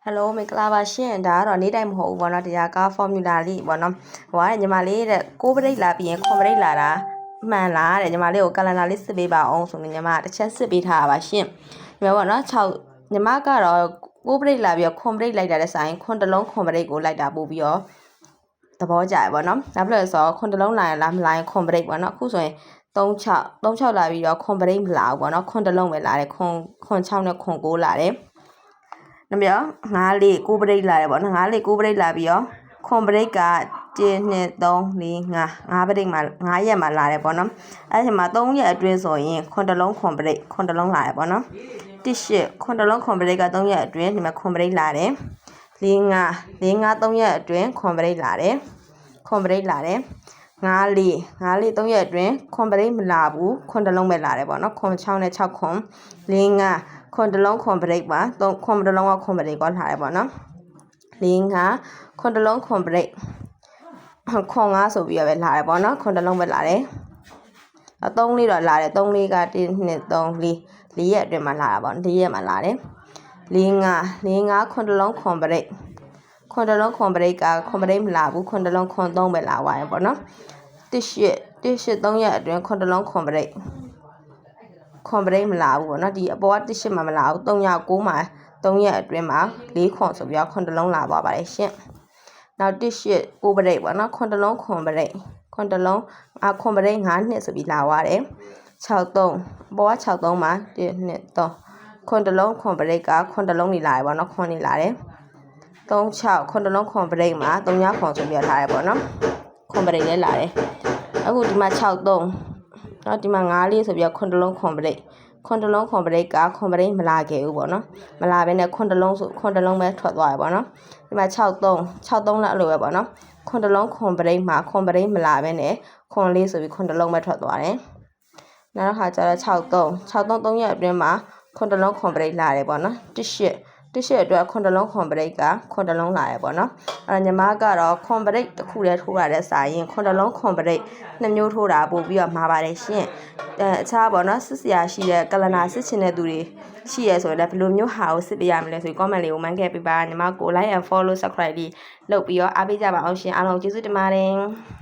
Hello မင်္ဂလာပါရှင်ဒါကတော့နေ့တိုင်းမဟုတ်ဘူးပေါ့နော်တရားကား formula လေးပေါ့နော်ဟိုကညီမလေးတဲ့6ပရိတ်လာပြီးရင်9ပရိတ်လာတာမှန်လားတဲ့ညီမလေးကို calendar လေးစစ်ပေးပါအောင်ဆိုရင်ညီမတစ်ချက်စစ်ပေးထားပါရှင်ညီမပေါ့နော်6ညီမကတော့6ပရိတ်လာပြီးတော့9ပရိတ်လိုက်တာတဲ့ဆိုင်9တလုံး9ပရိတ်ကိုလိုက်တာပို့ပြီးတော့သဘောကျရပေါ့နော်နောက်ပြီးတော့9တလုံးလာရင်လားမလာရင်9ပရိတ်ပေါ့နော်အခုဆိုရင်36လာပြီးတော့9ပရိတ်မလာဘူးပေါ့နော်9တလုံးပဲလာတယ်9 6နဲ့9 9လာတယ်နမေ9လေး9ပရိတ်လာတယ်ပေါ့နော်9လေး9ပရိတ်လာပြီးတော့ခွန်ပရိတ်က1 2 3 4 5ပရိတ်မှာ9ရက်မှာလာတယ်ပေါ့နော်အဲ့ဒီမှာ3ရက်အတွင်းဆိုရင်ခွန်တလုံးခွန်ပရိတ်ခွန်တလုံးလာတယ်ပေါ့နော်18ခွန်တလုံးခွန်ပရိတ်က3ရက်အတွင်းဒီမှာခွန်ပရိတ်လာတယ်4 5 3ရက်အတွင်းခွန်ပရိတ်လာတယ်ခွန်ပရိတ်လာတယ်9လေး3ရက်အတွင်းခွန်ပရိတ်မလာဘူးခွန်တလုံးပဲလာတယ်ပေါ့နော်ခွန်6နဲ့6ခွန်4 5ခွန်တလုံးခွန်ပရိတ်ပါ3ခွန်တလုံးကခွန်ပရိတ်ကောလာတယ်ပေါ့နော်4 5ခွန်တလုံးခွန်ပရိတ်ခွန်5ဆိုပြီးတော့ပဲလာတယ်ပေါ့နော်ခွန်တလုံးပဲလာတယ်3လေးတော့လာတယ်3လေးက1 2 3 4ရက်အတွင်းမှာလာတာပေါ့4ရက်မှာလာတယ်4 5ခွန်တလုံးခွန်ပရိတ်ခွန်တလုံးခွန်ပရိတ်ကခွန်ပရိတ်မလာဘူးခွန်တလုံးခွန်3ပဲလာသွားရင်ပေါ့နော်18 3ရက်အတွင်းခွန်တလုံးခွန်ပရိတ်ခွန်ပရိတ်မလာဘူးပေါ့နော်ဒီအပေါ်က18မှာမလာဘူး3ရက်9မှာ3ရက်အတွင်းမှာ4ခွန်ဆိုပြီးတော့ခွန်တလုံးလာသွားပါတယ်ရှင့်နောက်18 9ပရိတ်ပေါ့နော်ခွန်တလုံးခွန်ပရိတ်ခွန်တလုံးခွန်ပရိတ်9နှစ်ဆိုပြီးလာသွားတယ်63အပေါ်က63မှာ1 2 3ခွန်တလုံးခွန်ပရိတ်ကခွန်တလုံးနေလာတယ်ပေါ့နော်ခွန်နေလာတယ်36ခွန်တလုံးခွန်ပရိတ်မှာ3ရက်ခွန်ဆိုပြီးထားတယ်ပေါ့နော်ခွန်ပရိတ်လည်းလာတယ်အခုဒီမှာ63နော်ဒီမှာ9လေးဆိုပြီးခွန်တလုံးခွန်ပရိတ်ခွန်တလုံးခွန်ပရိတ်ကခွန်ပရိတ်မလာခဲ့ဘူးပေါ့နော်မလာဘဲနဲ့ခွန်တလုံးဆိုခွန်တလုံးပဲထွက်သွားတယ်ပေါ့နော်ဒီမှာ63လည်းအဲ့လိုပဲပေါ့နော်ခွန်တလုံးခွန်ပရိတ်မှာခွန်ပရိတ်မလာဘဲနဲ့ခွန်လေးဆိုပြီးခွန်တလုံးပဲထွက်သွားတယ်နောက်တစ်ခါကျတော့63 3ရက်အတွင်းမှာခွန်တလုံးခွန်ပရိတ်လာတယ်ပေါ့နော်18အတွက်ခွန်တလုံးခွန်ပရိတ်ကခွန်တလုံးလာတယ်ပေါ့နော်အဲ့ညီမကတော့ခွန်ပရိတ်တစ်ခုတည်းထိုးရတဲ့စာရင်ခွန်တလုံးခွန်ပရိတ်2မျိုးထိုးတာပို့ပြီးတော့မှာပါတယ်ရှင်အခြားပေါ့နော်စစ်စရာရှိတဲ့ကလနာစစ်ချင်တဲ့သူတွေရှိရဆိုရင်လည်းဘယ်လိုမျိုးဟာကိုစစ်ပေးရမလဲဆိုပြီး comment လေးကိုမှန်းခဲ့ပေးပါညီမကို like and follow subscribe လေးလုပ်ပြီးတော့အားပေးကြပါအောင်ရှင်အားလုံးကျေးဇူးတင်ပါတယ်